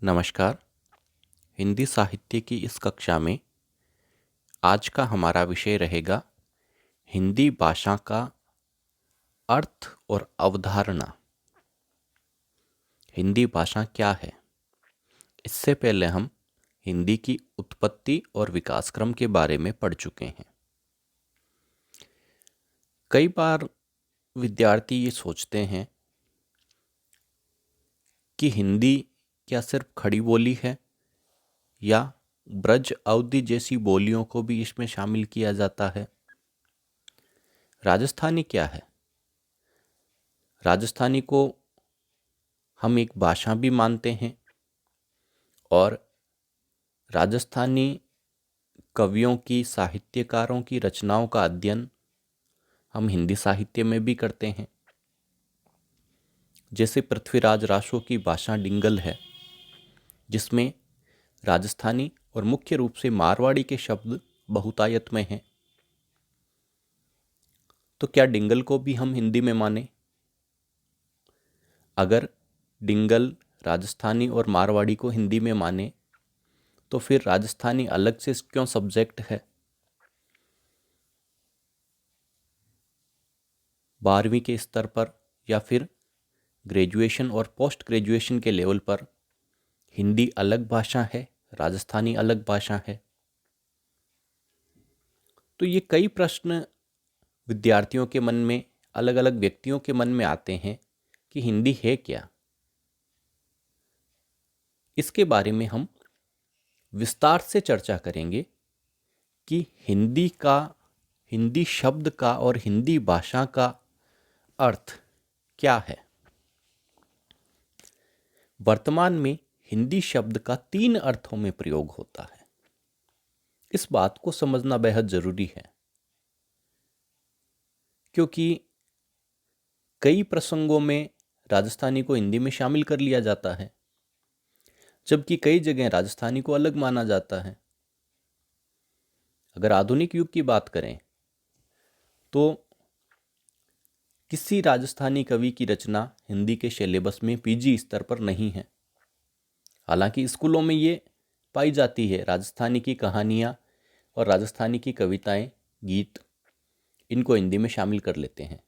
नमस्कार। हिंदी साहित्य की इस कक्षा में आज का हमारा विषय रहेगा हिंदी भाषा का अर्थ और अवधारणा। हिंदी भाषा क्या है? इससे पहले हम हिंदी की उत्पत्ति और विकास क्रम के बारे में पढ़ चुके हैं। कई बार विद्यार्थी ये सोचते हैं कि हिंदी क्या सिर्फ खड़ी बोली है या ब्रज अवधि जैसी बोलियों को भी इसमें शामिल किया जाता है। राजस्थानी क्या है? राजस्थानी को हम एक भाषा भी मानते हैं और राजस्थानी कवियों की, साहित्यकारों की रचनाओं का अध्ययन हम हिंदी साहित्य में भी करते हैं। जैसे पृथ्वीराज रासो की भाषा डिंगल है, जिसमें राजस्थानी और मुख्य रूप से मारवाड़ी के शब्द बहुतायत में हैं। तो क्या डिंगल को भी हम हिंदी में माने? अगर डिंगल राजस्थानी और मारवाड़ी को हिंदी में माने तो फिर राजस्थानी अलग से क्यों सब्जेक्ट है? 12वीं के स्तर पर या फिर ग्रेजुएशन और पोस्ट ग्रेजुएशन के लेवल पर हिंदी अलग भाषा है, राजस्थानी अलग भाषा है। तो ये कई प्रश्न विद्यार्थियों के मन में, अलग अलग व्यक्तियों के मन में आते हैं कि हिंदी है क्या। इसके बारे में हम विस्तार से चर्चा करेंगे कि हिंदी शब्द का और हिंदी भाषा का अर्थ क्या है। वर्तमान में हिंदी शब्द का 3 अर्थों में प्रयोग होता है। इस बात को समझना बेहद जरूरी है, क्योंकि कई प्रसंगों में राजस्थानी को हिंदी में शामिल कर लिया जाता है, जबकि कई जगह राजस्थानी को अलग माना जाता है। अगर आधुनिक युग की बात करें तो किसी राजस्थानी कवि की रचना हिंदी के सिलेबस में पीजी स्तर पर नहीं है। हालांकि स्कूलों में ये पाई जाती है, राजस्थानी की कहानियाँ और राजस्थानी की कविताएं, गीत, इनको हिंदी में शामिल कर लेते हैं।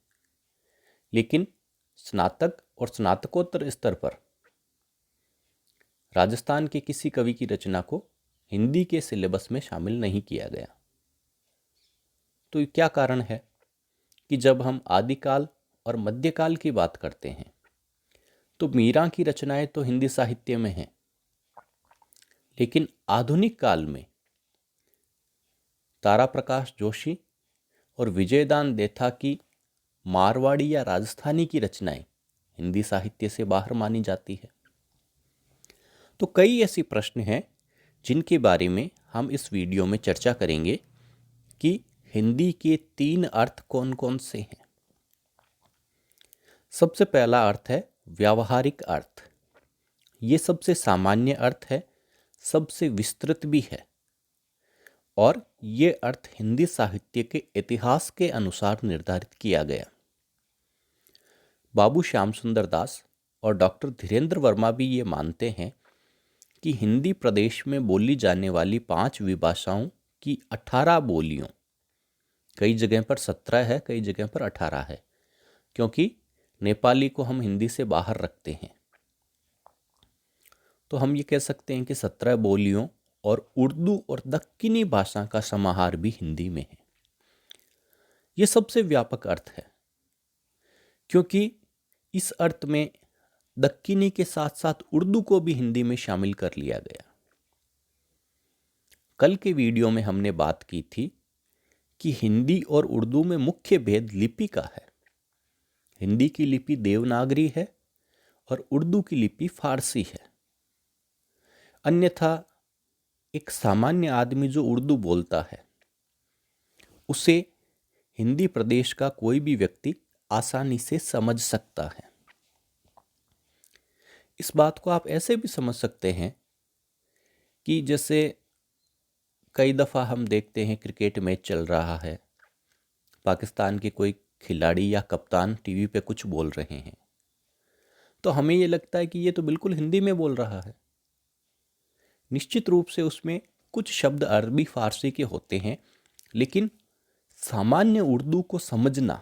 लेकिन स्नातक और स्नातकोत्तर स्तर पर राजस्थान के किसी कवि की रचना को हिंदी के सिलेबस में शामिल नहीं किया गया। तो क्या कारण है कि जब हम आदिकाल और मध्यकाल की बात करते हैं तो मीरा की रचनाएं तो हिंदी साहित्य में हैं, लेकिन आधुनिक काल में तारा प्रकाश जोशी और विजयदान देथा की मारवाड़ी या राजस्थानी की रचनाएं हिंदी साहित्य से बाहर मानी जाती है। तो कई ऐसी प्रश्न हैं जिनके बारे में हम इस वीडियो में चर्चा करेंगे कि हिंदी के 3 अर्थ कौन कौन से हैं। सबसे पहला अर्थ है व्यावहारिक अर्थ। ये सबसे सामान्य अर्थ है, सबसे विस्तृत भी है, और ये अर्थ हिंदी साहित्य के इतिहास के अनुसार निर्धारित किया गया। बाबू श्याम सुंदर दास और डॉक्टर धीरेन्द्र वर्मा भी ये मानते हैं कि हिंदी प्रदेश में बोली जाने वाली 5 विभाषाओं की 18 बोलियों, कई जगह पर 17 है, कई जगह पर 18 है, क्योंकि नेपाली को हम हिंदी से बाहर रखते हैं। तो हम ये कह सकते हैं कि 17 बोलियों और उर्दू और दक्कनी भाषा का समाहार भी हिंदी में है। ये सबसे व्यापक अर्थ है, क्योंकि इस अर्थ में दक्कनी के साथ साथ उर्दू को भी हिंदी में शामिल कर लिया गया। कल के वीडियो में हमने बात की थी कि हिंदी और उर्दू में मुख्य भेद लिपि का है। हिंदी की लिपि देवनागरी है और उर्दू की लिपि फारसी है। अन्यथा एक सामान्य आदमी जो उर्दू बोलता है, उसे हिंदी प्रदेश का कोई भी व्यक्ति आसानी से समझ सकता है। इस बात को आप ऐसे भी समझ सकते हैं कि जैसे कई दफ़ा हम देखते हैं क्रिकेट मैच चल रहा है, पाकिस्तान के कोई खिलाड़ी या कप्तान टीवी पे कुछ बोल रहे हैं, तो हमें ये लगता है कि ये तो बिल्कुल हिंदी में बोल रहा है, निश्चित रूप से उसमें कुछ शब्द अरबी फारसी के होते हैं, लेकिन सामान्य उर्दू को समझना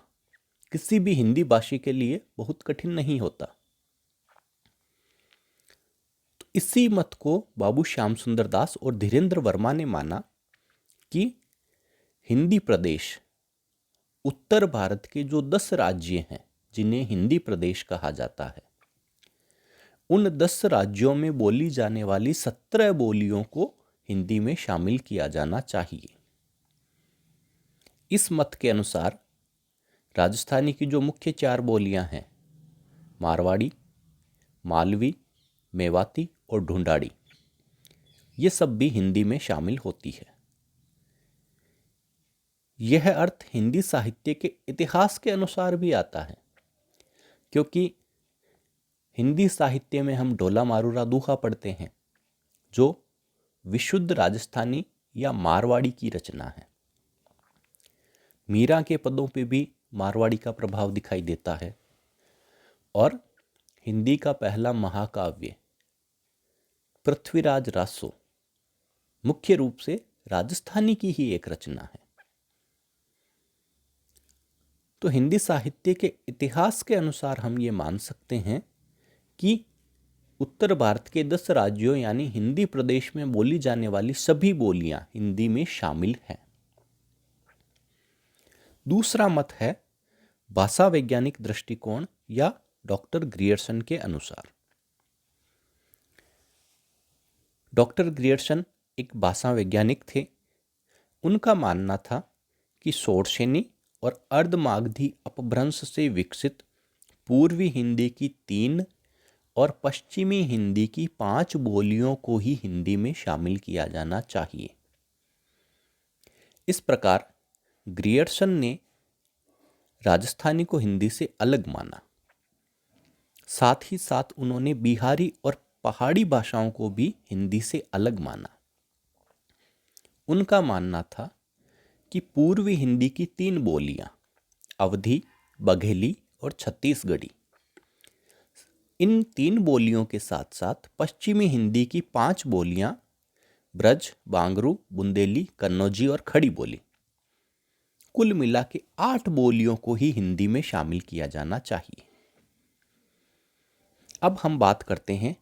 किसी भी हिंदी भाषी के लिए बहुत कठिन नहीं होता। तो इसी मत को बाबू श्याम सुंदर दास और धीरेन्द्र वर्मा ने माना कि हिंदी प्रदेश उत्तर भारत के जो 10 राज्य हैं जिन्हें हिंदी प्रदेश कहा जाता है, उन 10 राज्यों में बोली जाने वाली 17 बोलियों को हिंदी में शामिल किया जाना चाहिए। इस मत के अनुसार राजस्थानी की जो मुख्य 4 बोलियां हैं, मारवाड़ी, मालवी, मेवाती और ढूंढाड़ी, ये सब भी हिंदी में शामिल होती है। यह अर्थ हिंदी साहित्य के इतिहास के अनुसार भी आता है, क्योंकि हिंदी साहित्य में हम ढोला मारूरा दूहा पढ़ते हैं, जो विशुद्ध राजस्थानी या मारवाड़ी की रचना है। मीरा के पदों पे भी मारवाड़ी का प्रभाव दिखाई देता है, और हिंदी का पहला महाकाव्य पृथ्वीराज रासो मुख्य रूप से राजस्थानी की ही एक रचना है। तो हिंदी साहित्य के इतिहास के अनुसार हम ये मान सकते हैं कि उत्तर भारत के 10 राज्यों यानी हिंदी प्रदेश में बोली जाने वाली सभी बोलियां हिंदी में शामिल हैं। दूसरा मत है भाषा वैज्ञानिक दृष्टिकोण या डॉक्टर ग्रियर्सन के अनुसार। डॉक्टर ग्रियर्सन एक भाषा वैज्ञानिक थे। उनका मानना था कि शोरसेनी और अर्धमागधी अपभ्रंश से विकसित पूर्वी हिंदी की 3 और पश्चिमी हिंदी की 5 बोलियों को ही हिंदी में शामिल किया जाना चाहिए। इस प्रकार ग्रियर्सन ने राजस्थानी को हिंदी से अलग माना। साथ ही साथ उन्होंने बिहारी और पहाड़ी भाषाओं को भी हिंदी से अलग माना। उनका मानना था कि पूर्वी हिंदी की 3 बोलियां अवधी, बघेली और छत्तीसगढ़ी, इन 3 बोलियों के साथ साथ पश्चिमी हिंदी की 5 बोलियां ब्रज, बांगरू, बुंदेली, कन्नौजी और खड़ी बोली, कुल मिला के 8 बोलियों को ही हिंदी में शामिल किया जाना चाहिए। अब हम बात करते हैं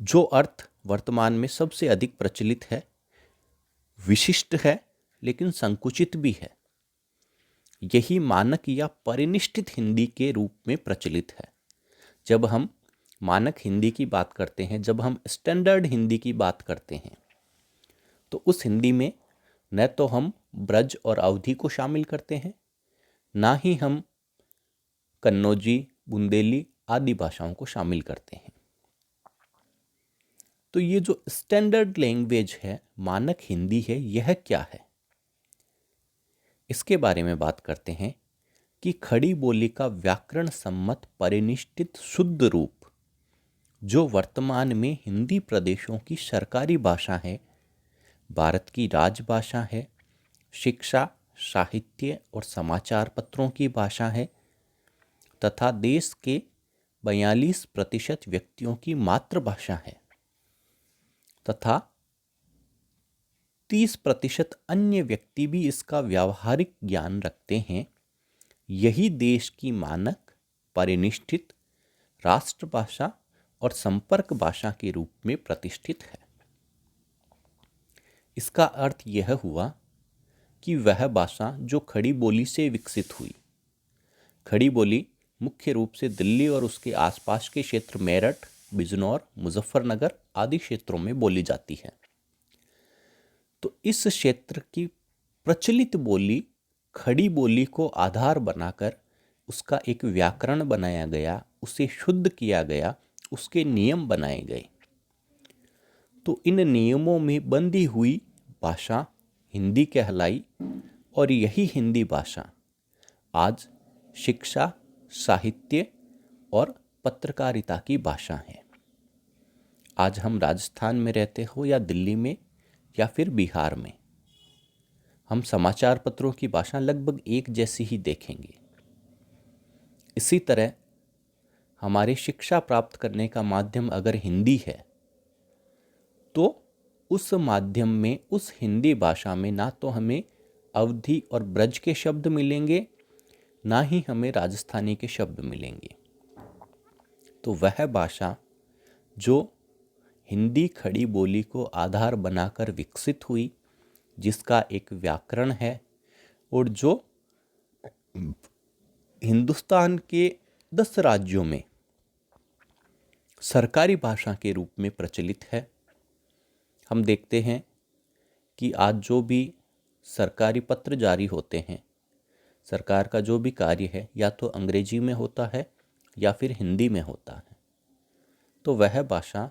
जो अर्थ वर्तमान में सबसे अधिक प्रचलित है, विशिष्ट है लेकिन संकुचित भी है। यही मानक या परिनिष्ठित हिंदी के रूप में प्रचलित है। जब हम मानक हिंदी की बात करते हैं, जब हम स्टैंडर्ड हिंदी की बात करते हैं, तो उस हिंदी में न तो हम ब्रज और अवधी को शामिल करते हैं, ना ही हम कन्नौजी, बुंदेली आदि भाषाओं को शामिल करते हैं। तो ये जो स्टैंडर्ड लैंग्वेज है, मानक हिंदी है, यह क्या है? इसके बारे में बात करते हैं कि खड़ी बोली का व्याकरण सम्मत परिनिष्ठित शुद्ध रूप जो वर्तमान में हिंदी प्रदेशों की सरकारी भाषा है, भारत की राजभाषा है, शिक्षा, साहित्य और समाचार पत्रों की भाषा है तथा देश के 42% व्यक्तियों की मातृभाषा है तथा 30% अन्य व्यक्ति भी इसका व्यावहारिक ज्ञान रखते हैं, यही देश की मानक, परिनिष्ठित राष्ट्रभाषा और संपर्क भाषा के रूप में प्रतिष्ठित है। इसका अर्थ यह हुआ कि वह भाषा जो खड़ी बोली से विकसित हुई, खड़ी बोली मुख्य रूप से दिल्ली और उसके आसपास के क्षेत्र मेरठ, बिजनौर, मुजफ्फरनगर आदि क्षेत्रों में बोली जाती है। तो इस क्षेत्र की प्रचलित बोली खड़ी बोली को आधार बनाकर उसका एक व्याकरण बनाया गया, उसे शुद्ध किया गया, उसके नियम बनाए गए। तो इन नियमों में बंधी हुई भाषा हिंदी कहलाई और यही हिंदी भाषा आज शिक्षा, साहित्य और पत्रकारिता की भाषा है। आज हम राजस्थान में रहते हो या दिल्ली में या फिर बिहार में, हम समाचार पत्रों की भाषा लगभग एक जैसी ही देखेंगे। इसी तरह हमारे शिक्षा प्राप्त करने का माध्यम अगर हिंदी है तो उस माध्यम में, उस हिंदी भाषा में ना तो हमें अवधी और ब्रज के शब्द मिलेंगे, ना ही हमें राजस्थानी के शब्द मिलेंगे। तो वह भाषा जो हिंदी खड़ी बोली को आधार बनाकर विकसित हुई, जिसका एक व्याकरण है और जो हिंदुस्तान के 10 राज्यों में सरकारी भाषा के रूप में प्रचलित है। हम देखते हैं कि आज जो भी सरकारी पत्र जारी होते हैं, सरकार का जो भी कार्य है, या तो अंग्रेजी में होता है या फिर हिंदी में होता है। तो वह भाषा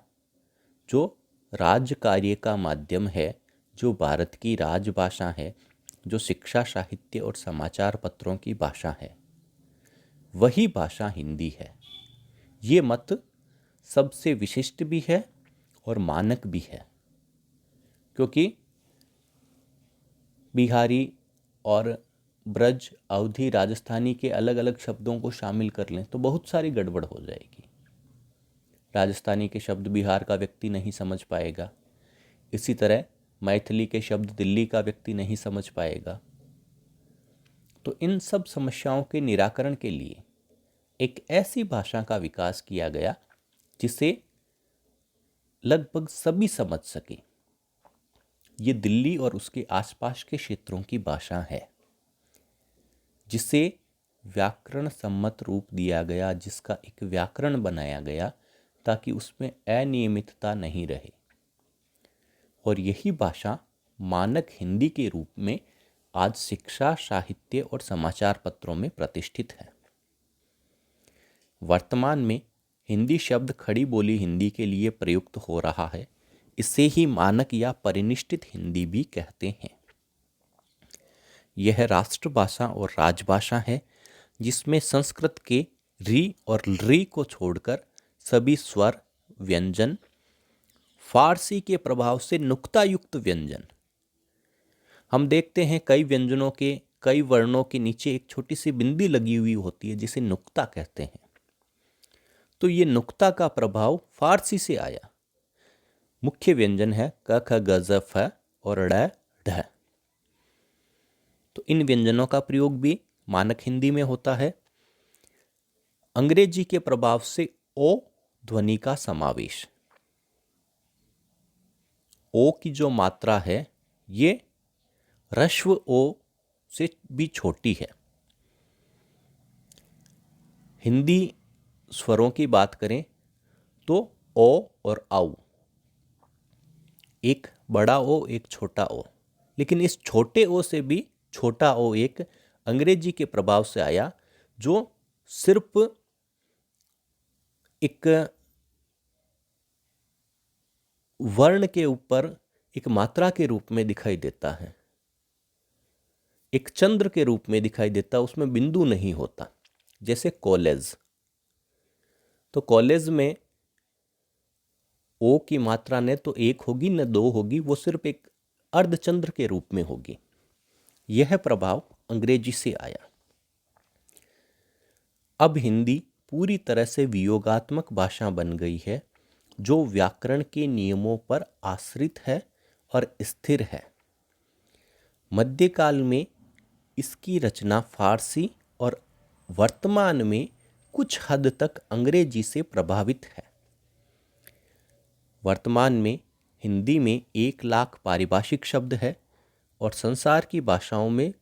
जो राज्य कार्य का माध्यम है, जो भारत की राजभाषा है, जो शिक्षा, साहित्य और समाचार पत्रों की भाषा है, वही भाषा हिंदी है। ये मत सबसे विशिष्ट भी है और मानक भी है, क्योंकि बिहारी और ब्रज, अवधी, राजस्थानी के अलग अलग शब्दों को शामिल कर लें तो बहुत सारी गड़बड़ हो जाएगी। राजस्थानी के शब्द बिहार का व्यक्ति नहीं समझ पाएगा, इसी तरह मैथिली के शब्द दिल्ली का व्यक्ति नहीं समझ पाएगा। तो इन सब समस्याओं के निराकरण के लिए एक ऐसी भाषा का विकास किया गया जिसे लगभग सभी समझ सके। ये दिल्ली और उसके आसपास के क्षेत्रों की भाषा है, जिसे व्याकरण सम्मत रूप दिया गया, जिसका एक व्याकरण बनाया गया ताकि उसमें अनियमितता नहीं रहे। और यही भाषा मानक हिंदी के रूप में आज शिक्षा, साहित्य और समाचार पत्रों में प्रतिष्ठित है। वर्तमान में हिंदी शब्द खड़ी बोली हिंदी के लिए प्रयुक्त हो रहा है। इसे ही मानक या परिनिष्ठित हिंदी भी कहते हैं। यह राष्ट्रभाषा और राजभाषा है, जिसमें संस्कृत के री और री को छोड़कर सभी स्वर, व्यंजन, फारसी के प्रभाव से नुक्तायुक्त व्यंजन, हम देखते हैं कई व्यंजनों के, कई वर्णों के नीचे एक छोटी सी बिंदी लगी हुई होती है, जिसे नुक्ता कहते हैं। तो ये नुक्ता का प्रभाव फारसी से आया। मुख्य व्यंजन है क, ख, ग, ज, फ और ड़, ढ। तो इन व्यंजनों का प्रयोग भी मानक हिंदी में होता है। अंग्रेजी के प्रभाव से ओ ध्वनि का समावेश, ओ की जो मात्रा है ये ह्रस्व ओ से भी छोटी है। हिंदी स्वरों की बात करें तो ओ और औ, एक बड़ा ओ एक छोटा ओ, लेकिन इस छोटे ओ से भी छोटा ओ एक अंग्रेजी के प्रभाव से आया, जो सिर्फ एक वर्ण के ऊपर एक मात्रा के रूप में दिखाई देता है, एक चंद्र के रूप में दिखाई देता, उसमें बिंदु नहीं होता। जैसे कॉलेज, तो कॉलेज में ओ की मात्रा न तो एक होगी न दो होगी, वो सिर्फ एक अर्धचंद्र के रूप में होगी। यह प्रभाव अंग्रेजी से आया। अब हिंदी पूरी तरह से वियोगात्मक भाषा बन गई है, जो व्याकरण के नियमों पर आश्रित है और स्थिर है। मध्यकाल में इसकी रचना फारसी और वर्तमान में कुछ हद तक अंग्रेजी से प्रभावित है। वर्तमान में हिंदी में 1 लाख पारिभाषिक शब्द है और संसार की भाषाओं में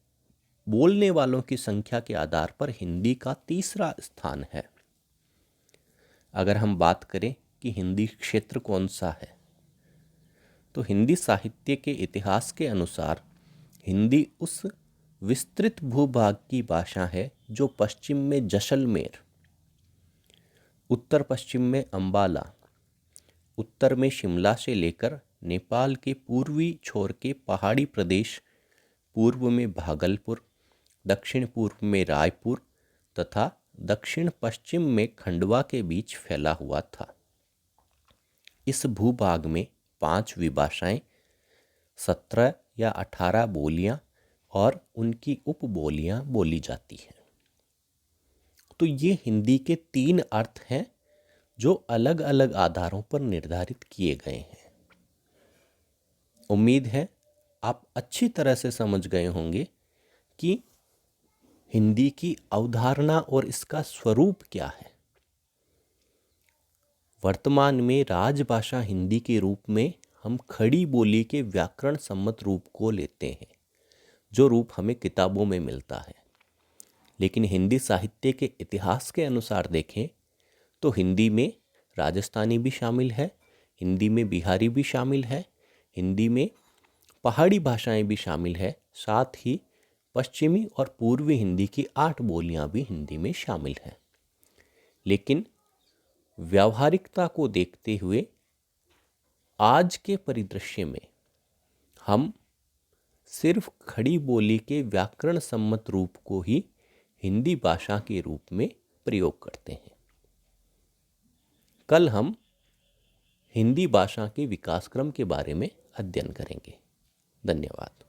बोलने वालों की संख्या के आधार पर हिंदी का तीसरा स्थान है। अगर हम बात करें कि हिंदी क्षेत्र कौन सा है, तो हिंदी साहित्य के इतिहास के अनुसार हिंदी उस विस्तृत भूभाग की भाषा है जो पश्चिम में जैसलमेर, उत्तर पश्चिम में अंबाला, उत्तर में शिमला से लेकर नेपाल के पूर्वी छोर के पहाड़ी प्रदेश, पूर्व में भागलपुर, दक्षिण पूर्व में रायपुर तथा दक्षिण पश्चिम में खंडवा के बीच फैला हुआ था। इस भूभाग में 5 विभाषाएं, 17 या 18 बोलियां और उनकी उपबोलियां बोली जाती हैं। तो ये हिंदी के 3 अर्थ हैं जो अलग अलग आधारों पर निर्धारित किए गए हैं। उम्मीद है आप अच्छी तरह से समझ गए होंगे कि हिंदी की अवधारणा और इसका स्वरूप क्या है। वर्तमान में राजभाषा हिंदी के रूप में हम खड़ी बोली के व्याकरण सम्मत रूप को लेते हैं, जो रूप हमें किताबों में मिलता है। लेकिन हिंदी साहित्य के इतिहास के अनुसार देखें तो हिंदी में राजस्थानी भी शामिल है, हिंदी में बिहारी भी शामिल है, हिंदी में पहाड़ी भाषाएं भी शामिल है, साथ ही पश्चिमी और पूर्वी हिंदी की 8 बोलियां भी हिंदी में शामिल हैं। लेकिन व्यावहारिकता को देखते हुए आज के परिदृश्य में हम सिर्फ खड़ी बोली के व्याकरण सम्मत रूप को ही हिंदी भाषा के रूप में प्रयोग करते हैं। कल हम हिंदी भाषा के विकास क्रम के बारे में अध्ययन करेंगे। धन्यवाद।